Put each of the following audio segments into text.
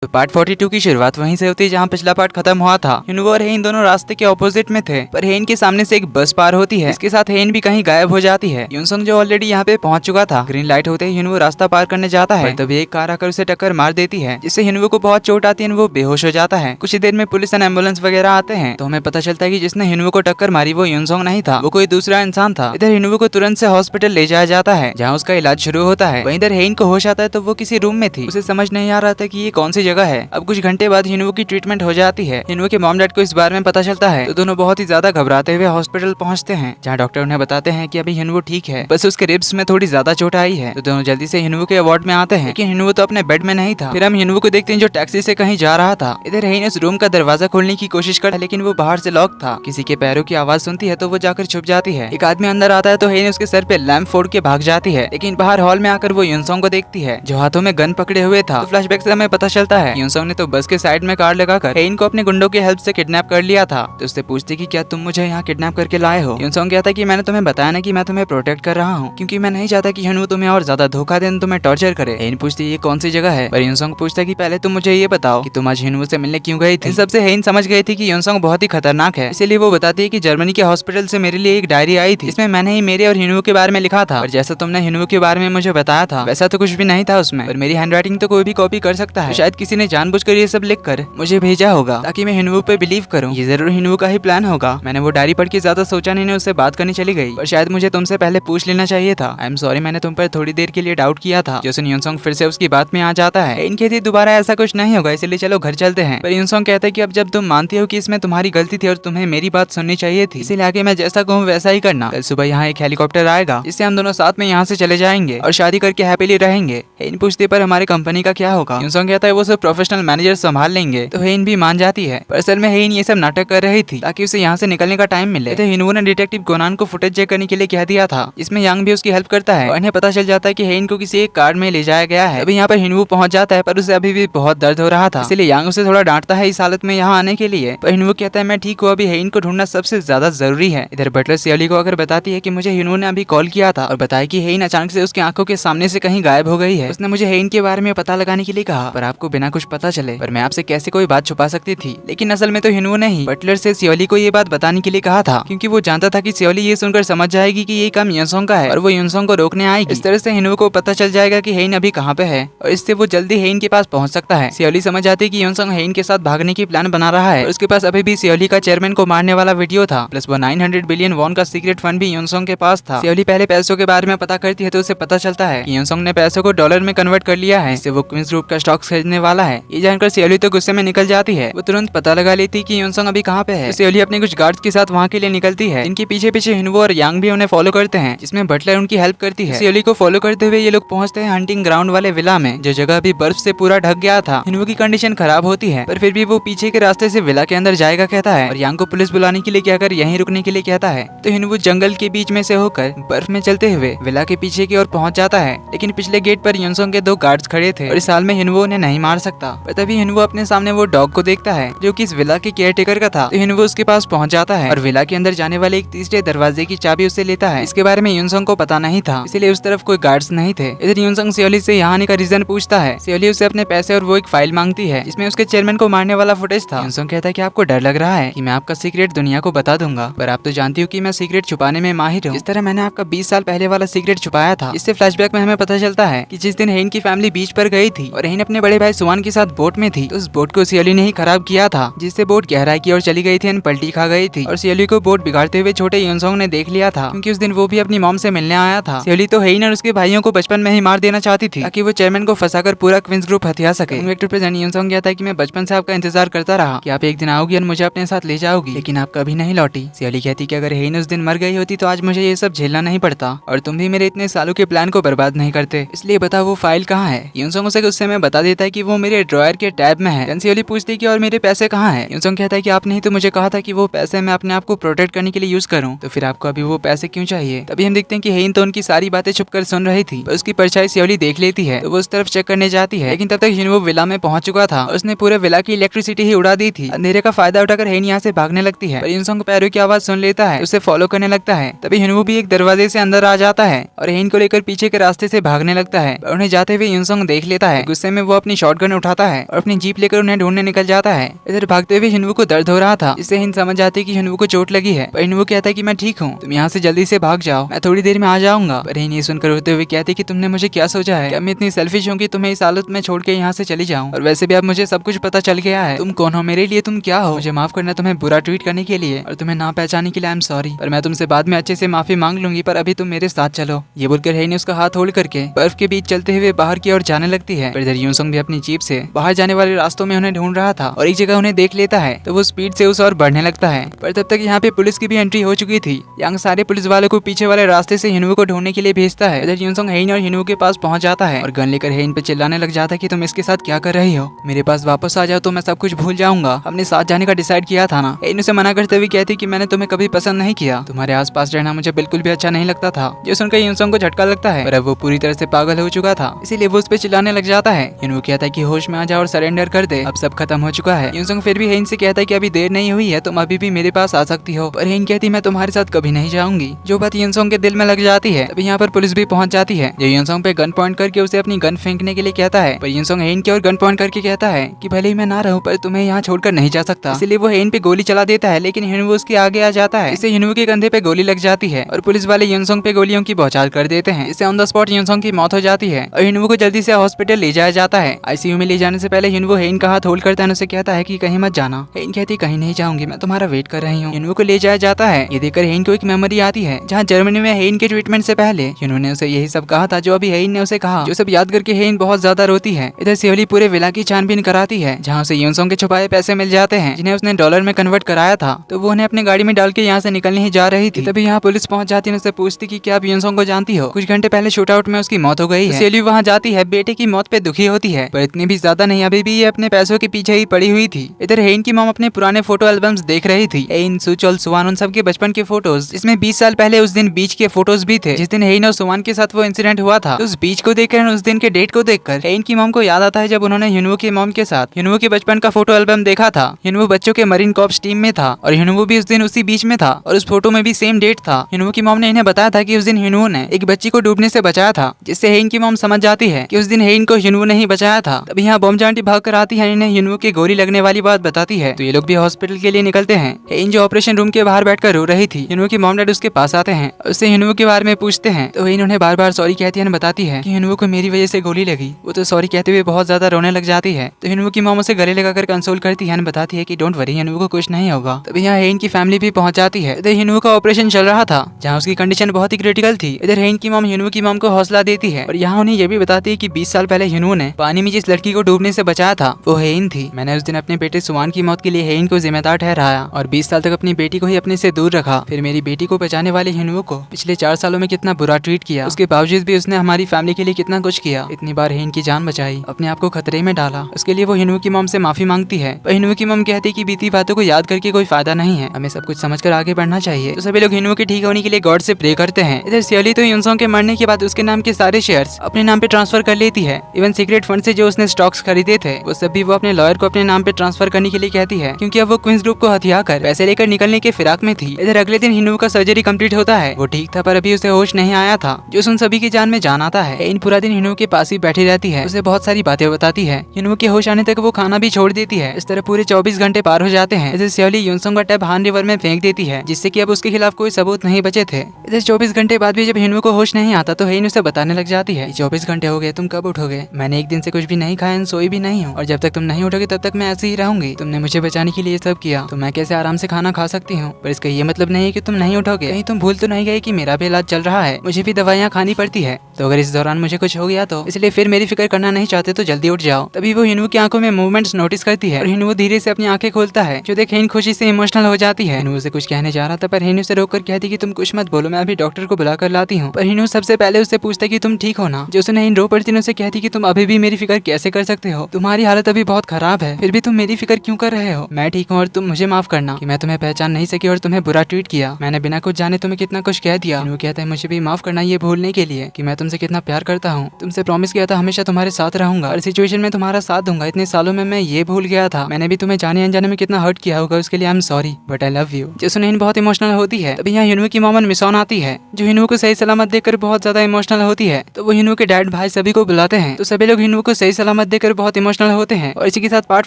तो पार्ट 42 की शुरुआत वहीं से होती है जहां पिछला पार्ट खत्म हुआ था। हिनवो और हेन दोनों रास्ते के ऑपोजिट में थे, पर हेन के सामने से एक बस पार होती है। इसके साथ हेन भी कहीं गायब हो जाती है। युनसंग जो ऑलरेडी यहाँ पे पहुंच चुका था, ग्रीन लाइट होते ही हिनवो रास्ता पार करने जाता है, तभी एक कार आकर उसे टक्कर मार देती है, जिससे हिनवो को बहुत चोट आती है। वो बेहोश हो जाता है। कुछ ही देर में पुलिस एंड एम्बुलेंस वगैरह आते हैं, तो हमें पता चलता है कि जिसने हिनवो को टक्कर मारी वो युनसंग नहीं था, वो कोई दूसरा इंसान था। इधर हिनवो को तुरंत से हॉस्पिटल ले जाया जाता है, जहाँ उसका इलाज शुरू होता है। वहीं इधर हेन को होश आता है तो वो किसी रूम में थी। उसे समझ नहीं आ रहा था कि ये कौन सी जगह है। अब कुछ घंटे बाद हिनवो की ट्रीटमेंट हो जाती है। हिनवो के मॉम डैड को इस बारे में पता चलता है, तो दोनों बहुत ही ज्यादा घबराते हुए हॉस्पिटल पहुंचते हैं, जहां डॉक्टर उन्हें बताते हैं कि अभी हिनवो ठीक है, बस उसके रिब्स में थोड़ी ज्यादा चोट आई है। तो दोनों जल्दी से हिनवो के वार्ड में आते हैं, लेकिन हिनवो तो अपने बेड में नहीं था। फिर हम हिनवो को देखते हैं जो टैक्सी से कहीं जा रहा था। इधर हेन उस रूम का दरवाजा खोलने की कोशिश करता है, लेकिन वो बाहर से लॉक था। किसी के पैरों की आवाज सुनती है तो वो जाकर छुप जाती है। एक आदमी अंदर आता है तो हेन उसके सर पे लैंप फोड़ के भाग जाती है, लेकिन बाहर हॉल में आकर वो युनसंग को देखती है, जो हाथों में गन पकड़े हुए था। तो फ्लैशबैक से हमें पता चलता है युनसंग ने तो बस के साइड में कार लगाकर हेन को अपने गुंडों की हेल्प से किडनैप कर लिया था। तो उससे पूछती कि क्या तुम मुझे यहाँ किडनैप करके लाए हो। युनसंग कहता है कि मैंने तुम्हें बताया ना कि मैं तुम्हें प्रोटेक्ट कर रहा हूँ, क्योंकि मैं नहीं चाहता कि हिनवो तुम्हें और ज्यादा धोखा दे, तुम्हें टॉर्चर करे। हेन पूछती है ये कौन सी जगह है, पर युनसंग पूछता है कि पहले तुम मुझे ये बताओ कि तुम आज हिनवो से मिलने क्यों गई थी। इन सबसे हेन समझ गई थी कि युनसंग बहुत ही खतरनाक है, इसलिए वो बताती है कि जर्मनी के हॉस्पिटल से मेरे लिए एक डायरी आई थी, इसमें मैंने ही मेरे और हिनवो के बारे में लिखा था। और जैसा तुमने हिनवो के बारे में मुझे बताया था वैसा तो कुछ भी नहीं था उसमें, पर मेरी हैंडराइटिंग तो कोई भी कॉपी कर सकता है। शायद किसी ने जानबूझकर ये सब लिख कर मुझे भेजा होगा ताकि मैं हिनवो पे बिलीव करूं। ये जरूर हिनवो का ही प्लान होगा। मैंने वो डायरी पढ़ के ज्यादा सोचा नहीं, उससे बात करनी चली गई, पर शायद मुझे तुमसे पहले पूछ लेना चाहिए था। आई एम सॉरी, मैंने तुम पर थोड़ी देर के लिए डाउट किया था। जो युनसंग फिर से उसकी बात में आ जाता है। इनके थी दोबारा ऐसा कुछ नहीं होगा, इसलिए चलो घर चलते हैं। पर युनसंग कहता है कि अब जब तुम मानती हो कि इसमें तुम्हारी गलती थी और तुम्हें मेरी बात सुननी चाहिए थी, इसीलिए आगे मैं जैसा कहूँ वैसा ही करना। कल सुबह यहाँ एक हेलीकॉप्टर आएगा, जिससे हम दोनों साथ में यहाँ से चले जाएंगे और शादी करके हैप्पीली रहेंगे। हेन पूछते पर हमारे कंपनी का क्या होगा। युनसंग कहता है वो सब प्रोफेशनल मैनेजर संभाल लेंगे। तो हेन भी मान जाती है, पर असल में हेन ये सब नाटक कर रही थी ताकि उसे यहाँ से निकलने का टाइम मिले। तो हिनवो ने डिटेक्टिव कोनान को फुटेज चेक करने के लिए कह दिया था, इसमें यांग भी उसकी हेल्प करता है और इन्हें पता चल जाता है कि हेन को किसी एक कार में ले जाया गया है। अभी यहाँ पर हिनवो पहुंच जाता है, पर उसे अभी भी बहुत दर्द हो रहा था, इसलिए यांग उसे थोड़ा डांटता है इस हालत में यहाँ आने के लिए। पर हिनवो कहता है मैं ठीक हूँ, अभी हेन को ढूंढना सबसे ज्यादा जरूरी है। इधर बटलर सियोली को अगर बताती है कि मुझे हिनवो ने अभी कॉल किया था और बताया कि हेन अचानक से उसकी आंखों के सामने से कहीं गायब हो गई है। उसने मुझे हेन के बारे में पता लगाने के लिए कहा, पर आपको बिना कुछ पता चले, पर मैं आपसे कैसे कोई बात छुपा सकती थी। लेकिन असल में तो हिनवो ने ही बटलर से सियोली को ये बात बताने के लिए कहा था, क्योंकि वो जानता था कि सियोली ये सुनकर समझ जाएगी कि ये काम युनसंग का है और वो युनसंग को रोकने आएगी। इस तरह से हिनवो को पता चल जाएगा कि हेन अभी कहाँ पे है और इससे वो जल्दी हेन के पास पहुंच सकता है। सियोली समझ जाती है कि युनसंग हेन के साथ भागने की प्लान बना रहा है और उसके पास अभी भी सियोली का चेयरमैन को मारने वाला वीडियो था, प्लस वो 900 बिलियन वॉन का सीक्रेट फंड भी युनसंग के पास था। सियोली पहले पैसों के बारे में पता करती है तो उसे पता चलता है कि युनसंग ने पैसों को डॉलर में कन्वर्ट कर लिया है, इससे वो क्वींस ग्रुप का स्टॉक्स खरीदने वाला है। ये जानकर सियोली तो गुस्से में निकल जाती है। वो तुरंत पता लगा लेती कि युनसंग अभी कहाँ पे है। सियोली अपने कुछ गार्ड्स के साथ वहाँ के लिए निकलती है। इनके पीछे पीछे हिनवो और यांग भी उन्हें फॉलो करते हैं, जिसमें बटलर उनकी हेल्प करती है। सियोली को फॉलो करते हुए ये लोग पहुंचते हैं हंटिंग ग्राउंड वाले विला में, जो जगह अभी बर्फ से पूरा ढक गया था। हिनवो की कंडीशन खराब होती है, पर फिर भी वो पीछे के रास्ते से विला के अंदर जाएगा कहता है और यांग को पुलिस बुलाने के लिए कहकर यहीं रुकने के लिए कहता है। तो हिनवो जंगल के बीच में से होकर बर्फ में चलते हुए विला के पीछे की ओर पहुंच जाता है, लेकिन पिछले गेट पर युनसंग के 2 गार्ड्स खड़े थे और इस हाल में हिनवो उन्हें नहीं मार सकता। पर तभी हिनवो अपने सामने वो डॉग को देखता है जो कि इस विला के केयरटेकर का था। तो हिनवो उसके पास पहुंच जाता है और विला के अंदर जाने वाले एक तीसरे दरवाजे की चाबी उससे लेता है। इसके बारे में युनसंग को पता नहीं था, इसलिए उस तरफ कोई गार्ड्स नहीं थे। इधर युनसंग सियोली से यहाँ आने का रीजन पूछता है। सियोली उसे अपने पैसे और वो एक फाइल मांगती है जिसमें उसके चेयरमैन को मारने वाला फुटेज था। युनसंग कहता है कि आपको डर लग रहा है कि मैं आपका सीक्रेट दुनिया को बता दूंगा, पर आप तो जानती हो कि मैं सीक्रेट छुपाने में माहिर हूँ। इस तरह मैंने आपका 20 साल पहले वाला सीक्रेट छुपाया था। इससे फ्लैशबैक में हमें पता चलता है कि जिस दिन हेन की फैमिली बीच पर गई थी और हेन अपने बड़े भाई सुवान के साथ बोट में थी, तो उस बोट को सियोली ने ही खराब किया था, जिससे बोट गहराई की ओर चली गई थी, पलटी खा गई थी और सियोली को बोट बिगाड़ते हुए छोटे युनसंग ने देख लिया था, क्योंकि उस दिन वो भी अपनी मॉम से मिलने आया था। सियोली तो हेन और उसके भाइयों को बचपन में ही मार देना चाहती थी ताकि वो चेयरमैन को फंसाकर पूरा क्वींस ग्रुप हथिया सके। युनसंग कहता है कि मैं बचपन से आपका इंतजार करता रहा कि आप एक दिन आओगी और मुझे अपने साथ ले जाओगी, लेकिन आप कभी नहीं लौटी। सियोली कहती कि अगर हेन उस दिन मर गई होती तो आज मुझे ये सब झेलना नहीं पड़ता और तुम भी मेरे इतने सालों के प्लान को बर्बाद नहीं करते, इसलिए बताओ वो फाइल कहाँ है। युनसंग उसे गुस्से में बता देता है कि वो मेरे ड्रॉयर के टैब में है। सियोली पूछती है कि और मेरे पैसे कहाँ हैं। युनसंग कहता है कि आपने ही तो मुझे कहा था कि वो पैसे मैं अपने आप को प्रोटेक्ट करने के लिए यूज करूं, तो फिर आपको अभी वो पैसे क्यों चाहिए। तभी हम देखते हैं कि हेन तो उनकी सारी बातें छुपकर सुन रही थी, पर उसकी परछाई सियोली देख लेती है तो वो उस तरफ चेक करने जाती है, लेकिन तब तक हिनवो विला में पहुंच चुका था और उसने पूरे विला की इलेक्ट्रिसिटी ही उड़ा दी थी। अंधेरे का फायदा उठाकर हेन यहाँ से भागने लगती है, पर युनसंग पैरों की आवाज सुन लेता है, उसे फॉलो करने लगता है। तभी हिनवो भी एक दरवाजे से अंदर आ जाता है और हेन को लेकर पीछे के रास्ते से भागने लगता है, पर उन्हें जाते हुए युनसंग देख लेता है। गुस्से में वो अपनी शॉटगन गन उठाता है और अपनी जीप लेकर उन्हें ढूंढने निकल जाता है। इधर भागते हुए हिनवू को दर्द हो रहा था, इससे हिन समझ जाती है कि हिनवू को चोट लगी है। पर हिनवू कहता है कि मैं ठीक हूँ, तुम यहाँ से जल्दी से भाग जाओ, मैं थोड़ी देर में आ जाऊंगा। पर हिन ये सुनकर रोते हुए कहती कि तुमने मुझे क्या सोचा है, क्या मैं इतनी सेल्फिश हूँ कि तुम्हें इस हालत में छोड़ के यहाँ से चली जाऊँ? और वैसे भी अब मुझे सब कुछ पता चल गया है, तुम कौन हो, मेरे लिए तुम क्या हो। मुझे माफ करना तुम्हें बुरा ट्रीट करने के लिए और तुम्हें ना पहचाने के लिए। आई एम सॉरी, पर मैं तुमसे बाद में अच्छे से माफी मांग लूंगी, पर अभी तुम मेरे साथ चलो। ये बोलकर हेई ने उसका हाथ होल्ड करके बर्फ के बीच चलते हुए बाहर की ओर जाने लगती है। पर इधर यूनसंग भी अपनी जीप से बाहर जाने वाले रास्तों में उन्हें ढूंढ रहा था और एक जगह उन्हें देख लेता है तो वो स्पीड से उस ओर बढ़ने लगता है। पर तब तक यहाँ पे पुलिस की भी एंट्री हो चुकी थी। यांग सारे पुलिस वालों को पीछे वाले रास्ते से हिनवू को ढूंढने के लिए भेजता है। इधर यूनसंग हेइन और हिनवू के पास पहुंच जाता है और गन लेकर हेइन पे चिल्लाने लग जाता है कि तुम इसके साथ क्या कर रही हो, मेरे पास वापस आ जाओ तो मैं सब कुछ भूल जाऊंगा। हमने साथ जाने का डिसाइड किया था ना। हेइन उसे मना करते हुए कहती कि मैंने तुम्हें कभी पसंद नहीं किया, तुम्हारे आसपास रहना मुझे बिल्कुल भी अच्छा नहीं लगता था। जो सुनकर यूनसंग को झटका लगता है, पर अब वो पूरी तरह से पागल हो चुका था, इसीलिए वो उस पर चिल्लाने लग जाता है। हिनवू कहता है कि होश में आ जा और सरेंडर कर दे, अब सब खत्म हो चुका है। यूनसंग फिर भी हेइन से कहता है कि अभी देर नहीं हुई है, तुम अभी भी मेरे पास आ सकती हो। पर हेइन कहती मैं तुम्हारे साथ कभी नहीं जाऊंगी। जो बात यूनसंग के दिल में लग जाती है, तभी यहाँ पर पुलिस भी पहुंच जाती है। जो यूनसंग पे गन पॉइंट करके उसे अपनी गन फेंकने के लिए कहता है, पर यूनसंग हेइन की ओर गन पॉइंट करके कहता है कि भले ही मैं ना रहूं पर तुम्हें यहाँ छोड़कर नहीं जा सकता। इसलिए वो हेइन पे गोली चला देता है, लेकिन हिनवू उसके आगे आ जाता है। इससे हिनवू के कंधे पे गोली लग जाती है और पुलिस वाले यूनसंग पे गोलियों की बौछार कर देते हैं। इससे ऑन द स्पॉट यूनसंग की मौत हो जाती है और हिनवू को जल्दी से हॉस्पिटल ले जाया जाता है। आईसीयू में ले जाने से पहले हिनवू हेइन का हाथ होल्ड करता है, उसे कहता है कि कहीं मत जाना। हेइन कहती कहीं नहीं जाऊंगी, मैं तुम्हारा वेट कर रही हूँ। हिनवू को ले जाया जाता है। ये देखकर हेइन को एक मेमोरी आती है जहाँ जर्मनी में हेइन के ट्रीटमेंट से पहले हिनवू ने उसे यही सब कहा था जो अभी हेइन ने उसे कहा। जो सब याद करके हेइन बहुत ज्यादा रोती है। इधर सेवली पूरे विला की छानबीन कराती है जहाँ उसे यूनसंग के छुपाए पैसे मिल जाते हैं जिन्हें उसने डॉलर में कन्वर्ट कराया था, तो वो उन्हें अपनी गाड़ी में डाल के यहाँ से निकलने ही जा रही थी। तभी यहाँ पुलिस पहुंच जाती है, उससे पूछती कि क्या आप यूनसंग को जानती हो, कुछ घंटे पहले शूट आउट में उसकी मौत हो गई है। सेवली वहाँ जाती है, बेटे की मौत पे दुखी होती है, पर इतनी भी ज्यादा नहीं, अभी भी ये अपने पैसों के पीछे ही पड़ी हुई थी। इधर हेइन की मॉम अपने पुराने फोटो एल्बम्स देख रही थी। हेइन, सुचोल, सुवान, उन सबके बचपन के फोटोज, इसमें 20 साल पहले उस दिन बीच के फोटोज भी थे जिस दिन हेइन और सुवान के साथ वो इंसिडेंट हुआ था। तो उस बीच को देखकर, उस दिन के डेट को देखकर हेइन की मॉम को याद आता है जब उन्होंने हिनवू की मॉम के साथ हिनवू के बचपन का फोटो एल्बम देखा था। हिनवू बच्चों के मरीन कॉर्प्स टीम में था और हिनवू भी उस दिन उसी बीच में था और उस फोटो में भी सेम डेट था। हिनवू की मॉम ने इन्हें बताया था कि उस दिन हिनवू ने एक बच्ची को डूबने से बचाया था, जिससे हेइन की मॉम समझ जाती है कि उस दिन हेइन को हिनवू ने ही बचाया था। तभी यहाँ बॉम्ब आंटी भाग कर आती है, इन्हें हिनवू की गोली लगने वाली बात बताती है, तो ये लोग भी हॉस्पिटल के लिए निकलते हैं। हेइन जो ऑपरेशन रूम के बाहर बैठकर रो रही थी, हिनवू की मॉम डैड उसके पास आते हैं और उससे हिनवू के बारे में पूछते हैं, तो हेइन उन्हें बार बार सॉरी कहती है, बताती है कि हिनवू को मेरी वजह से गोली लगी। वो तो सॉरी कहते हुए बहुत ज्यादा रोने लग जाती है, तो हिनवू की मॉम उसे गले लगाकर कंसोल करती है, बताती है कि डोंट वरी, हिनवू को कुछ नहीं होगा। तभी यहाँ हेइन की फैमिली भी पहुंच जाती है। इधर हिनवू का ऑपरेशन चल रहा था जहाँ उसकी कंडीशन बहुत ही क्रिटिकल थी। इधर हेइन की मॉम हिनवू की मॉम को हौसला देती है और यहाँ उन्हें ये भी बताती है कि 20 साल पहले हिनवू ने पानी में जिस लड़की को डूबने से बचाया था वो हेइन थी। मैंने उस दिन अपने बेटे सुवान की मौत के लिए हेइन को जिम्मेदार ठहराया और 20 साल तक अपनी बेटी को ही अपने से दूर रखा। फिर मेरी बेटी को बचाने वाले हिनवू को पिछले 4 सालों में कितना बुरा ट्रीट किया, उसके बावजूद भी उसने हमारी फैमिली के लिए कितना कुछ किया। इतनी बार हेइन की जान बचाई, अपने आप को खतरे में डाला, उसके लिए वो हिनवू की मॉम से माफी मांगती है। पर हिनवू की मॉम कहती है कि बीती बातों को याद करके कोई फायदा नहीं है, हमें सब कुछ समझकर आगे बढ़ना चाहिए। तो सभी लोग हिनवू के ठीक होने के लिए गॉड से प्रे करते हैं। इधर सियोली तो यूनसंग के मरने के बाद उसके नाम के सारे शेयर्स अपने नाम पे ट्रांसफर कर लेती है। इवन सीक्रेट फंड से जो उसने स्टॉक्स खरीदे थे वो सब भी वो अपने लॉयर को अपने नाम पे ट्रांसफर करने के लिए कहती है, क्योंकि अब वो क्वींस ग्रुप को हथिया कर पैसे लेकर निकलने के फिराक में थी। इधर अगले दिन हिनवू का सर्जरी कंप्लीट होता है। वो ठीक था पर अभी उसे होश नहीं आया था, जो उन सभी की जान में जान आता है। इन पूरा दिन हिनवू के पास ही बैठी रहती है, उसे बहुत सारी बातें बताती है। हिनवू के होश आने तक वो खाना भी छोड़ देती है। इस तरह पूरे 24 घंटे पार हो जाते हैं। इधर सियोली यूनसंग का टैब हान रिवर में फेंक देती है, जिससे कि अब उसके खिलाफ कोई सबूत नहीं बचे थे। इधर 24 घंटे बाद भी जब हिनवू को होश नहीं आता तो हेइन उसे बताने लग जाती है, 24 घंटे हो गए, तुम कब उठोगे? मैंने एक दिन से कुछ भी नहीं खाया, सोई भी नहीं हूँ, और जब तक तुम नहीं उठोगे तब तक मैं ऐसे ही रहूंगी। तुमने मुझे बचाने के लिए सब किया तो मैं कैसे आराम से खाना खा सकती हूँ? पर इसका ये मतलब नहीं है कि तुम नहीं उठोगे। कहीं तुम भूल तो नहीं गए कि मेरा भी इलाज चल रहा है, मुझे भी दवाइयाँ खानी पड़ती है, तो अगर इस दौरान मुझे कुछ हो गया तो इसलिए फिर मेरी फिक्र करना नहीं चाहते तो जल्दी उठ जाओ। तभी वो हिनवू की आंखों में मूवमेंट्स नोटिस करती है और हिनवू धीरे से अपनी आंखें खोलता है, जो देख हेइन खुशी से इमोशनल हो जाती है। हिनवू से कुछ कहने जा रहा था पर हेइन उसे रोककर कहती कि तुम कुछ मत बोलो, मैं अभी डॉक्टर को बुलाकर लाती हूँ। पर हिनवू सबसे पहले उससे पूछता कि तुम ठीक हो ना? जो उसने हेइन रो पड़ती है उसे कहती कि तुम अभी भी मेरी फिक्र कैसे कर सकते हो, तुम्हारी हालत अभी बहुत खराब है, फिर भी तुम मेरी फिक्र क्यों कर रहे हो? मैं ठीक हूँ और तुम मुझे माफ करना कि मैं तुम्हें पहचान नहीं सकी और तुम्हें बुरा ट्रीट किया। मैंने बिना कुछ जाने तुम्हें कितना कुछ कह दिया। हिनवू कहता है मुझे भी माफ करना ये भूलने के लिए कि मैं तुमसे कितना प्यार करता हूँ। तुमसे प्रॉमिस किया था हमेशा तुम्हारे साथ रहूंगा, हर सिचुएशन में तुम्हारा साथ दूंगा। इतने सालों में मैं ये भूल गया था, मैंने भी तुम्हें जाने अनजाने में कितना हर्ट किया होगा, उसके लिए I am sorry but I love you. जो सुन हिन बहुत इमोशनल होती है। तभी यहाँ हिनवू की मोमन मिसॉन आती है, जो हिनवू को सही सलामत देखकर बहुत ज्यादा इमोशनल होती है। तो वो हिनवू के डैड भाई सभी को बुलाते हैं, तो सभी लोग हिनवू को सही सलामत मत देकर बहुत इमोशनल होते हैं। और इसी के साथ पार्ट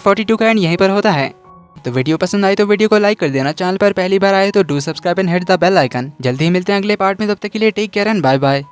42 का एंड यहीं पर होता है। तो वीडियो पसंद आई तो वीडियो को लाइक कर देना, चैनल पर पहली बार आए तो do subscribe and hit the bell icon. जल्दी ही मिलते हैं अगले पार्ट में, तब तक के लिए take care and bye bye.